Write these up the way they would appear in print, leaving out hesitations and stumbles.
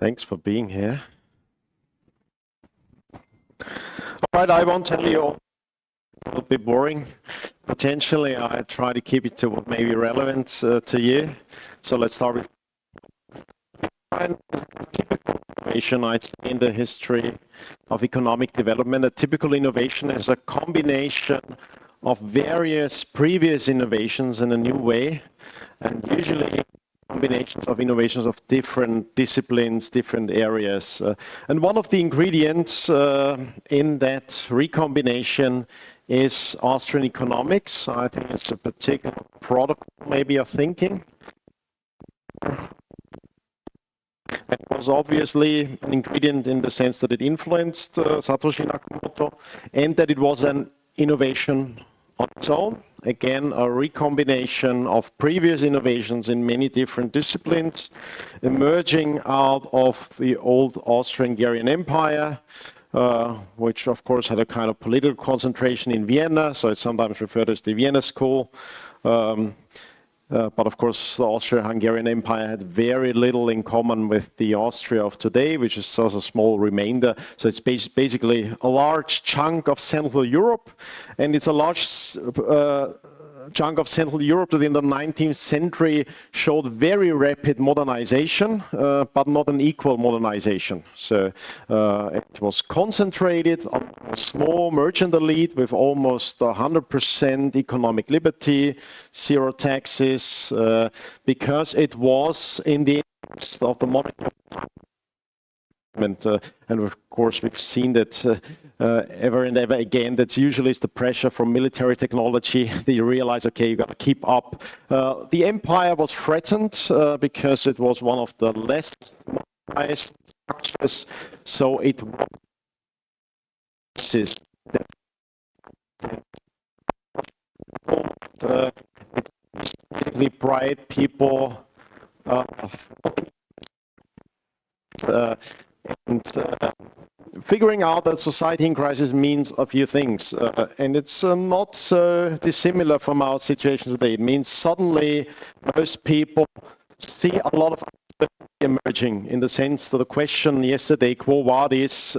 Thanks for being here. All right, I won't tell you all. A little bit boring. Potentially, I try to keep it to what may be relevant to you. So let's start with typical innovation, I'd say, in the history of economic development. A typical innovation is a combination of various previous innovations in a new way, and usually combinations of innovations of different disciplines, different areas. And one of the ingredients in that recombination is Austrian economics. I think it's a particular product maybe of thinking. It was obviously an ingredient in the sense that it influenced Satoshi Nakamoto, and that it was an innovation on its own. Again, a recombination of previous innovations in many different disciplines, emerging out of the old Austro-Hungarian Empire, which of course had a kind of political concentration in Vienna, so it's sometimes referred as the Vienna School. But of course, the Austro-Hungarian Empire had very little in common with the Austria of today, which is just a small remainder. So it's basically a large chunk of Central Europe, and it's a large chunk of Central Europe that in the 19th century showed very rapid modernization, but not an equal modernization. So it was concentrated on a small merchant elite with almost 100% economic liberty, zero taxes, because it was in the interest of the monetary. And of course, we've seen that ever and ever again. That's usually the pressure from military technology that you realize, okay, you got to keep up. The empire was threatened because it was one of the less modernized structures, so it was basically bright people. And figuring out that society in crisis means a few things, and it's not so dissimilar from our situation today. It means suddenly most people see a lot of emerging, in the sense that the question yesterday, quo vadis,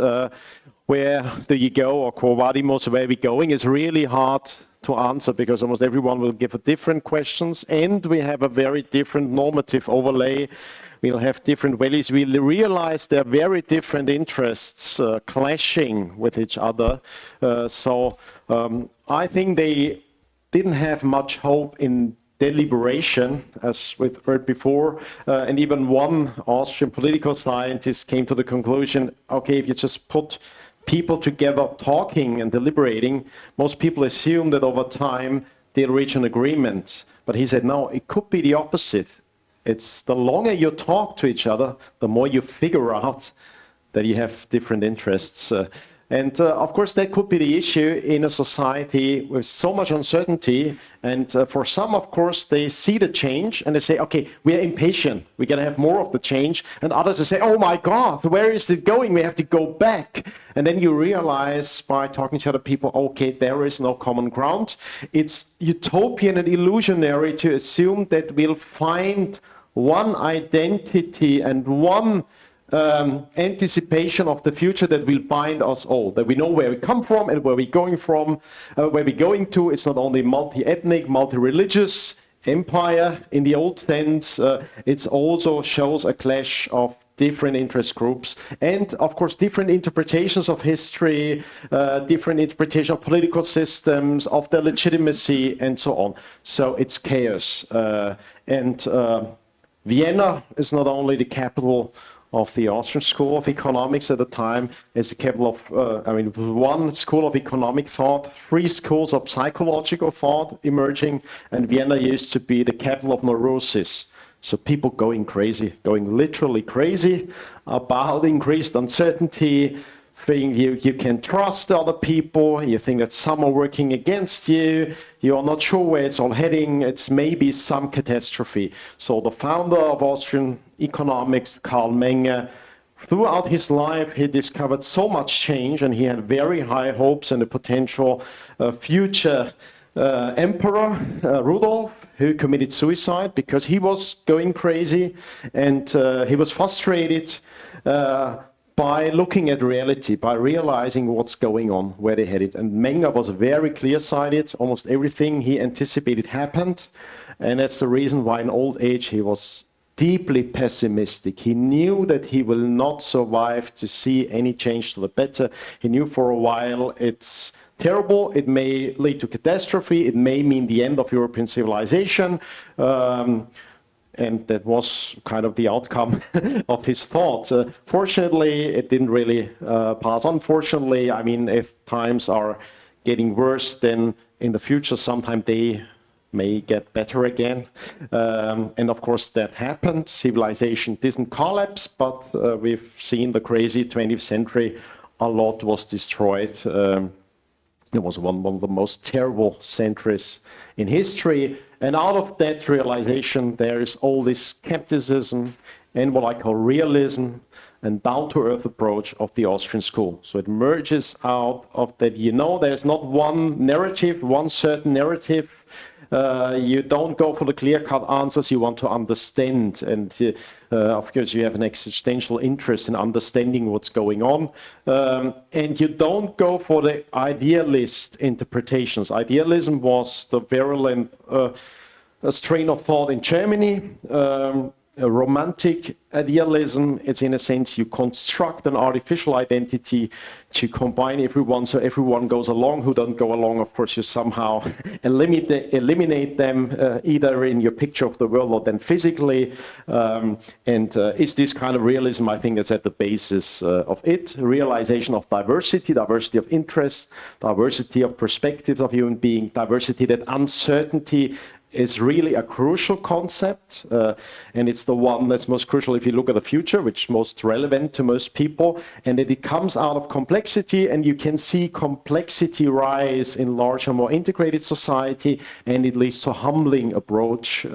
where do you go, or quo vadimos, where are we going, is really hard to answer, because almost everyone will give a different questions, and we have a very different normative overlay. We'll have different values. We'll realize there are very different interests clashing with each other. So I think they didn't have much hope in deliberation, as we've heard before. And even one Austrian political scientist came to the conclusion, okay, if you just put people together talking and deliberating, most people assume that over time they'll reach an agreement. But he said, no, it could be the opposite. It's the longer you talk to each other, the more you figure out that you have different interests. And of course, that could be the issue in a society with so much uncertainty. And for some, of course, they see the change and they say, okay, we are impatient. We're going to have more of the change. And others, they say, oh my God, where is it going? We have to go back. And then you realize by talking to other people, okay, there is no common ground. It's utopian and illusionary to assume that we'll find one identity and one anticipation of the future that will bind us all, that we know where we come from and where we're going from, where we're going to. It's not only multi-ethnic, multi-religious empire in the old sense, it also shows a clash of different interest groups, and of course different interpretations of history, different interpretation of political systems, of their legitimacy, and so on. So it's chaos. Vienna is not only the capital of the Austrian School of Economics at the time, it's the capital of, one school of economic thought, three schools of psychological thought emerging, and Vienna used to be the capital of neurosis. So people going crazy, going literally crazy about increased uncertainty, think you can trust other people, you think that some are working against you, you're not sure where it's all heading, it's maybe some catastrophe. So the founder of Austrian economics, Karl Menger, throughout his life, he discovered so much change, and he had very high hopes in the potential future emperor, Rudolf, who committed suicide because he was going crazy and he was frustrated. by looking at reality, by realizing what's going on, where they headed. And Menger was very clear-sighted. Almost everything he anticipated happened. And that's the reason why in old age he was deeply pessimistic. He knew that he will not survive to see any change to the better. He knew for a while it's terrible, it may lead to catastrophe, it may mean the end of European civilization. And that was kind of the outcome of his thoughts. Fortunately, it didn't really pass. Unfortunately, I mean, if times are getting worse, then in the future, sometime they may get better again. And of course, that happened. Civilization didn't collapse, but we've seen the crazy 20th century. A lot was destroyed. It was one of the most terrible centuries in history. And out of that realization, there is all this skepticism and what I call realism and down-to-earth approach of the Austrian school. So it merges out of that, there's not one narrative, one certain narrative. You don't go for the clear-cut answers, you want to understand. And of course, you have an existential interest in understanding what's going on. And you don't go for the idealist interpretations. Idealism was the virulent strain of thought in Germany. A romantic idealism, it's in a sense you construct an artificial identity to combine everyone, so everyone goes along. Who don't go along, of course, you somehow eliminate them, either in your picture of the world or then physically. It's this kind of realism, I think, that's at the basis of it. Realization of diversity, diversity of interest, diversity of perspectives of human beings, diversity, that uncertainty is really a crucial concept, and it's the one that's most crucial if you look at the future, which is most relevant to most people, and that it comes out of complexity, and you can see complexity rise in larger, more integrated society, and it leads to a humbling approach.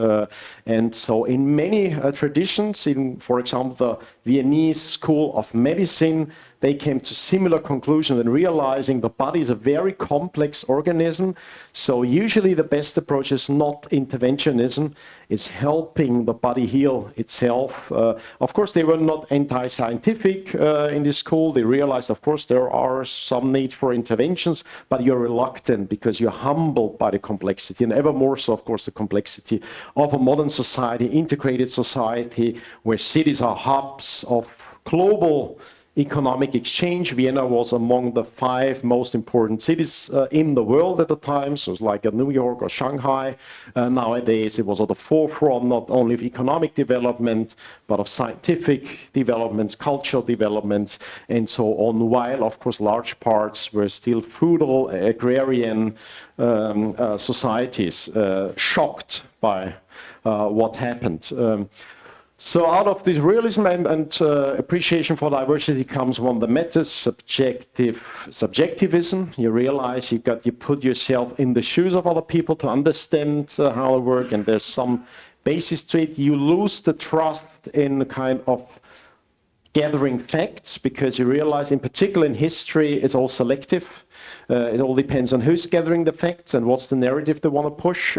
And so in many traditions, in, for example, the Viennese School of Medicine, they came to similar conclusions and realizing the body is a very complex organism. So usually the best approach is not interventionism, it's helping the body heal itself. Of course, they were not anti-scientific in this school. They realized, of course, there are some need for interventions, but you're reluctant because you're humbled by the complexity, and ever more so, of course, the complexity of a modern society, integrated society, where cities are hubs of global economic exchange. Vienna was among the 5 most important cities in the world at the time, so it's like a New York or Shanghai. Nowadays, it was at the forefront not only of economic development, but of scientific developments, cultural developments, and so on, while, of course, large parts were still feudal, agrarian societies, shocked by what happened. So out of this realism and appreciation for diversity comes one that matters, subjectivism. You realize you put yourself in the shoes of other people to understand how they work, and there's some basis to it. You lose the trust in kind of gathering facts, because you realize, in particular in history, it's all selective. It all depends on who's gathering the facts and what's the narrative they want to push.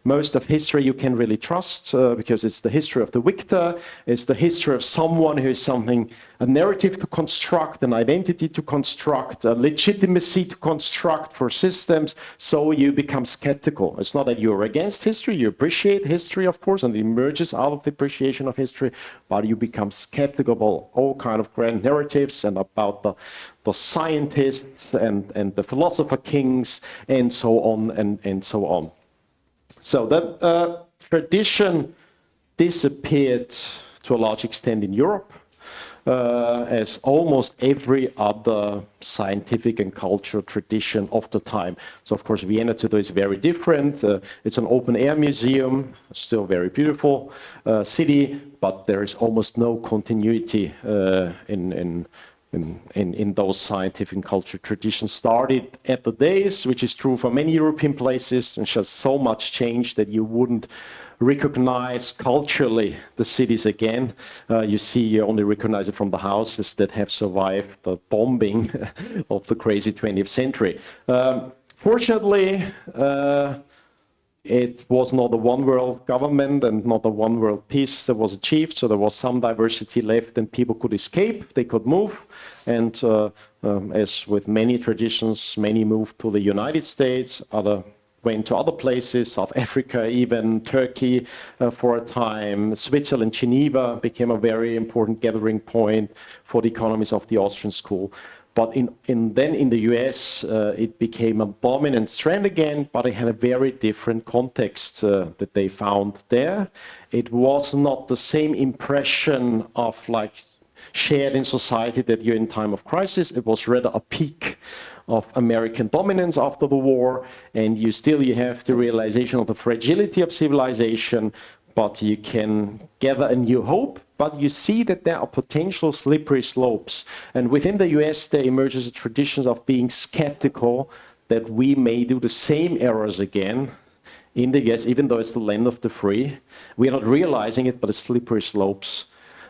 Most of history you can really trust because it's the history of the victor, it's the history of someone who is something, a narrative to construct, an identity to construct, a legitimacy to construct for systems, so you become skeptical. It's not that you're against history, you appreciate history, of course, and it emerges out of the appreciation of history, but you become skeptical about all kind of grand narratives and about the scientists and the philosopher kings and so on and so on. So that tradition disappeared to a large extent in Europe, as almost every other scientific and cultural tradition of the time. So of course Vienna today is very different. It's an open air museum, still very beautiful city, but there is almost no continuity in those scientific and cultural traditions started at the days, which is true for many European places, and just so much change that you wouldn't recognize culturally the cities again. You only recognize it from the houses that have survived the bombing of the crazy 20th century. Fortunately, it was not a one world government and not a one world peace that was achieved. So there was some diversity left and people could escape, they could move. And as with many traditions, many moved to the United States, other went to other places, South Africa, even Turkey for a time. Switzerland, Geneva became a very important gathering point for the economists of the Austrian School. But then in the US, it became a dominant strand again, but it had a very different context that they found there. It was not the same impression of like shared in society that you're in time of crisis. It was rather a peak of American dominance after the war, and you have the realization of the fragility of civilization, but you can gather a new hope. But you see that there are potential slippery slopes. And within the US, there emerges a tradition of being skeptical that we may do the same errors again in the US, even though it's the land of the free. We are not realizing it, but it's slippery slopes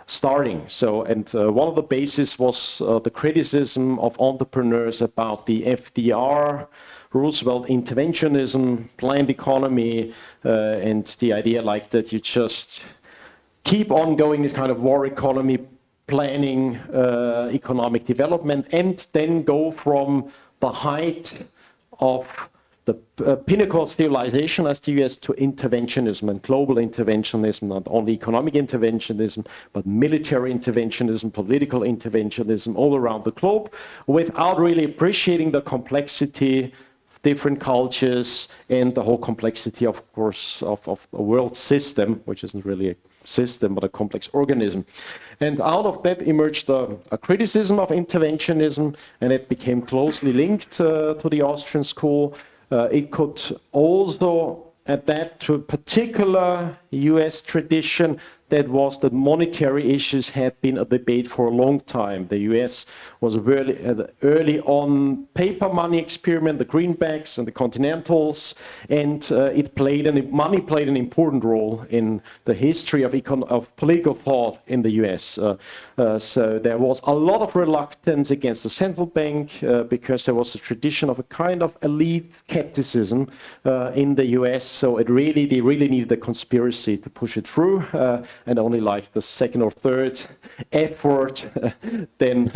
starting. So, and one of the bases was the criticism of entrepreneurs about the FDR, Roosevelt interventionism, planned economy, and the idea like that you just keep on going this kind of war economy, planning economic development, and then go from the height of the pinnacle of civilization as the US to interventionism and global interventionism, not only economic interventionism, but military interventionism, political interventionism all around the globe, without really appreciating the complexity, different cultures, and the whole complexity, of course, of a world system, which isn't really a system, but a complex organism. And out of that emerged a criticism of interventionism, and it became closely linked to the Austrian School. It could also adapt to a particular US tradition that was that monetary issues had been a debate for a long time. The US was early on paper money experiment, the greenbacks and the continentals, and money played an important role in the history of political thought in the US. So there was a lot of reluctance against the central bank because there was a tradition of a kind of elite skepticism in the US. So they really needed a conspiracy to push it through. And only like the second or third effort then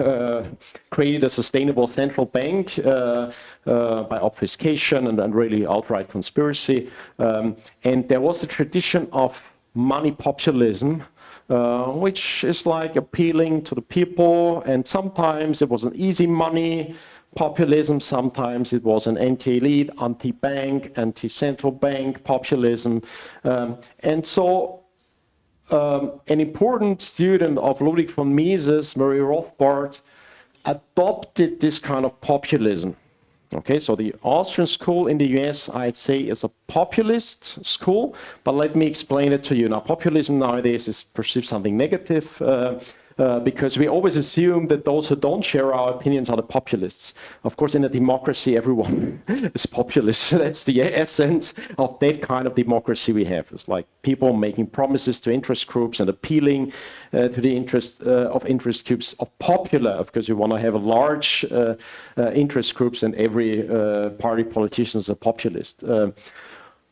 created a sustainable central bank by obfuscation and really outright conspiracy. And there was a tradition of money populism, which is like appealing to the people, and sometimes it was an easy money populism, sometimes it was an anti-elite, anti-bank, anti-central bank populism. And so an important student of Ludwig von Mises, Murray Rothbard, adopted this kind of populism. Okay, so the Austrian School in the US, I'd say, is a populist school, but let me explain it to you. Now, populism nowadays is perceived something negative, because we always assume that those who don't share our opinions are the populists. Of course, in a democracy, everyone is populist. That's the essence of that kind of democracy we have. It's like people making promises to interest groups and appealing to the interest of interest groups of popular, because you want to have a large interest groups, and every party politician is a populist.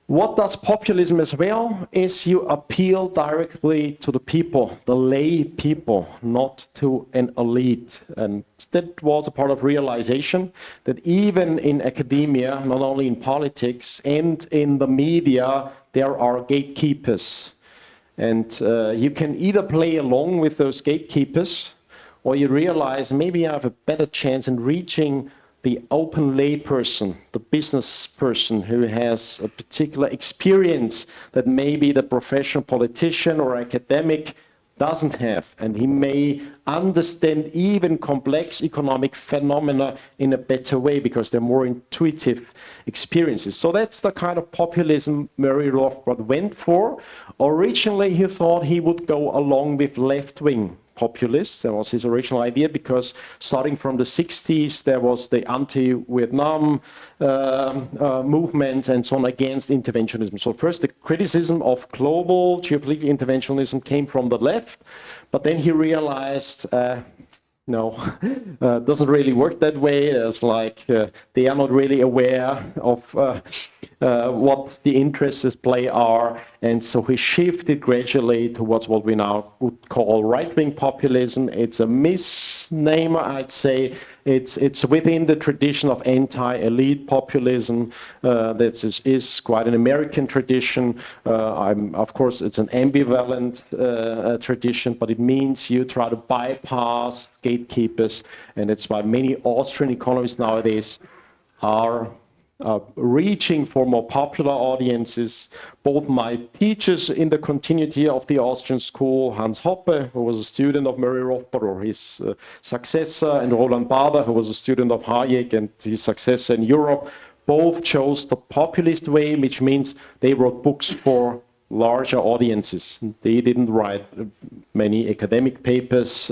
What does populism as well is you appeal directly to the people, the lay people, not to an elite. And that was a part of realization that even in academia, not only in politics and in the media, there are gatekeepers. And you can either play along with those gatekeepers, or you realize maybe I have a better chance in reaching the open lay person, the business person who has a particular experience that maybe the professional politician or academic doesn't have. And he may understand even complex economic phenomena in a better way because they're more intuitive experiences. So that's the kind of populism Murray Rothbard went for. Originally, he thought he would go along with left-wing populists. That was his original idea, because starting from the 60s, there was the anti-Vietnam movement and so on against interventionism. So first, the criticism of global geopolitical interventionism came from the left, but then he realized, no, doesn't really work that way. It's like they are not really aware of what the interests at play are. And so he shifted gradually towards what we now would call right-wing populism. It's a misnomer, I'd say. It's within the tradition of anti-elite populism. That is quite an American tradition. Of course, it's an ambivalent tradition, but it means you try to bypass gatekeepers, and it's why many Austrian economists nowadays are reaching for more popular audiences. Both my teachers in the continuity of the Austrian School, Hans Hoppe, who was a student of Murray Rothbard, or his successor, and Roland Bader, who was a student of Hayek and his successor in Europe, both chose the populist way, which means they wrote books for larger audiences. They didn't write many academic papers,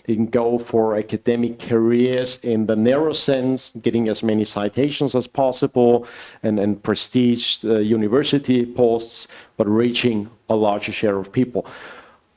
didn't go for academic careers in the narrow sense, getting as many citations as possible and prestige university posts, but reaching a larger share of people.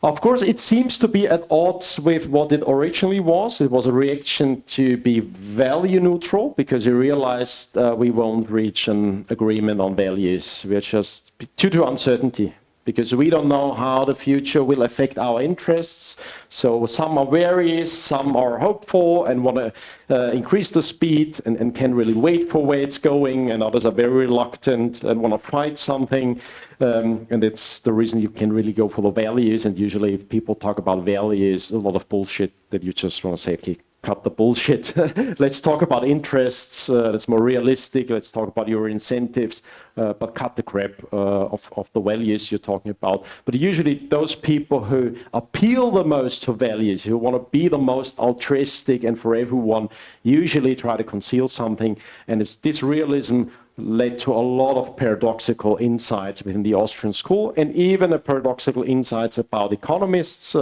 Of course, it seems to be at odds with what it originally was. It was a reaction to be value neutral, because you realized we won't reach an agreement on values. We're just due to uncertainty, because we don't know how the future will affect our interests. So some are wary, some are hopeful and want to increase the speed and can really wait for where it's going, and others are very reluctant and want to fight something. And it's the reason you can really go for the values. And usually if people talk about values, a lot of bullshit that you just want to say, okay, cut the bullshit. Let's talk about interests. That's more realistic. Let's talk about your incentives, but cut the crap of the values you're talking about. But usually those people who appeal the most to values, who want to be the most altruistic and for everyone, usually try to conceal something. And it's this realism led to a lot of paradoxical insights within the Austrian school, and even a paradoxical insights about economists.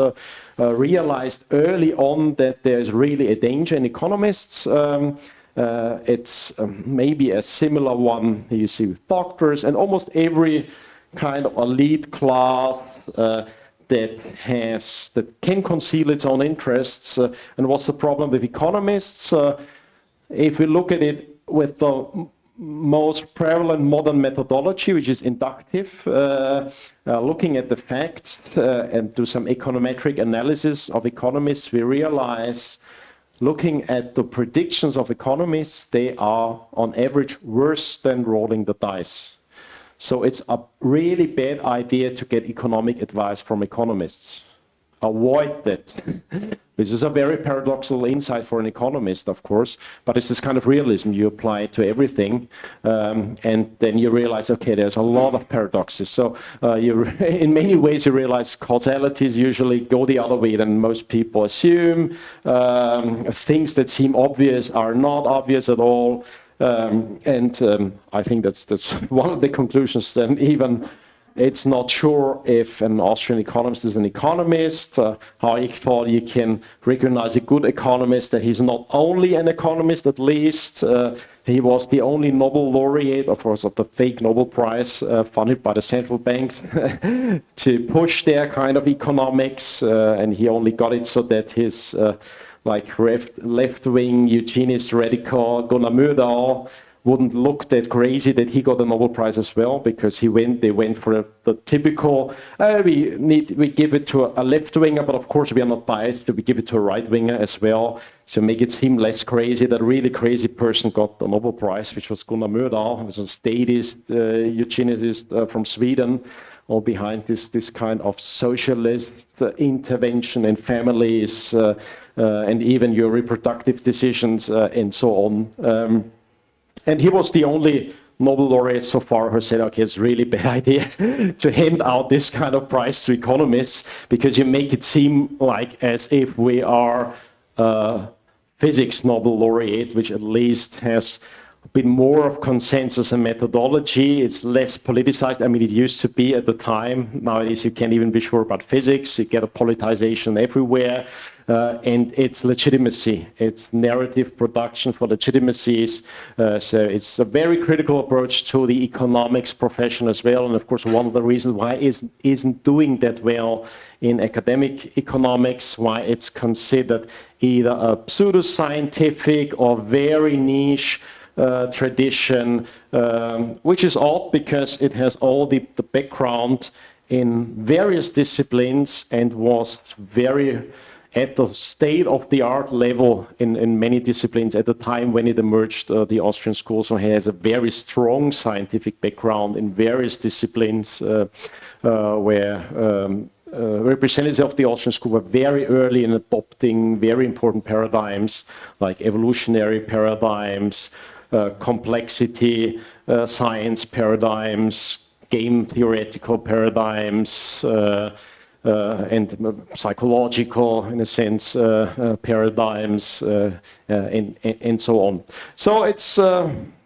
Realized early on that there's really a danger in economists. It's maybe a similar one you see with doctors and almost every kind of elite class that can conceal its own interests. And what's the problem with economists? If we look at it with the most prevalent modern methodology, which is inductive, looking at the facts and do some econometric analysis of economists, we realize, looking at the predictions of economists, they are on average worse than rolling the dice. So it's a really bad idea to get economic advice from economists. Avoid that. This is a very paradoxical insight for an economist, of course, but it's this kind of realism you apply to everything, and then you realize, okay, there's a lot of paradoxes. So in many ways you realize causalities usually go the other way than most people assume. Things that seem obvious are not obvious at all, and I think that's one of the conclusions. Then even it's not sure if an Austrian economist is an economist. Hayek thought you can recognize a good economist, that he's not only an economist, at least. He was the only Nobel laureate, of course, of the fake Nobel Prize funded by the central banks to push their kind of economics. And he only got it so that his left-wing eugenist radical Gunnar Myrdal wouldn't look that crazy that he got a Nobel Prize as well, because they went for the typical, we give it to a left-winger, but of course we are not biased, so we give it to a right-winger as well, to make it seem less crazy. That really crazy person got the Nobel Prize, which was Gunnar Myrdal, who was a statist, eugenicist from Sweden, all behind this kind of socialist intervention in families, and even your reproductive decisions and so on. And he was the only Nobel laureate so far who said, okay, it's a really bad idea to hand out this kind of prize to economists, because you make it seem like as if we are a physics Nobel laureate, which at least has a bit more of consensus and methodology. It's less politicized. I mean, it used to be at the time. Nowadays, you can't even be sure about physics. You get a politicization everywhere. And it's legitimacy. It's narrative production for legitimacies. So it's a very critical approach to the economics profession as well. And of course, one of the reasons why it isn't doing that well in academic economics, why it's considered either a pseudoscientific or very niche tradition, which is odd because it has all the background in various disciplines and was very at the state-of-the-art level in many disciplines at the time when it emerged, the Austrian School. So it has a very strong scientific background in various disciplines where representatives of the Austrian School were very early in adopting very important paradigms like evolutionary paradigms, complexity science paradigms, game theoretical paradigms, and psychological, in a sense, paradigms, and so on. So it's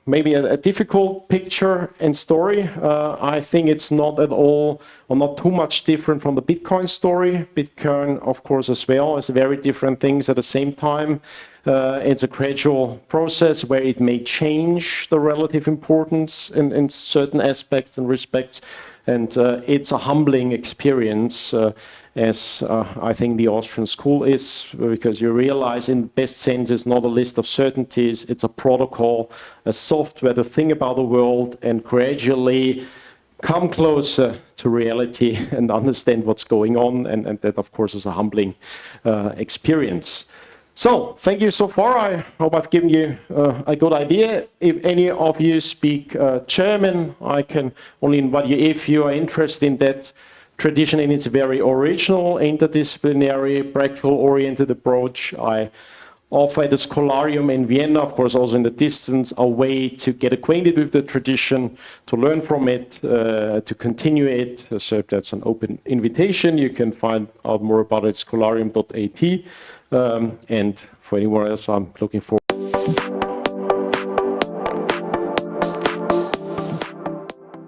maybe a difficult picture and story. I think it's not at all, or not too much different from the Bitcoin story. Bitcoin, of course, as well, is very different things at the same time. It's a gradual process where it may change the relative importance in certain aspects and respects. And it's a humbling experience, as I think the Austrian School is, because you realize in the best sense it's not a list of certainties, it's a protocol, a software to think about the world and gradually come closer to reality and understand what's going on. And that, of course, is a humbling experience. So, thank you so far. I hope I've given you a good idea. If any of you speak German, I can only invite you, if you are interested in that tradition in its very original, interdisciplinary, practical-oriented approach, I offer at the Scholarium in Vienna, of course also in the distance, a way to get acquainted with the tradition, to learn from it, to continue it. So that's an open invitation. You can find out more about it at scholarium.at. And for anyone else, I'm looking forward.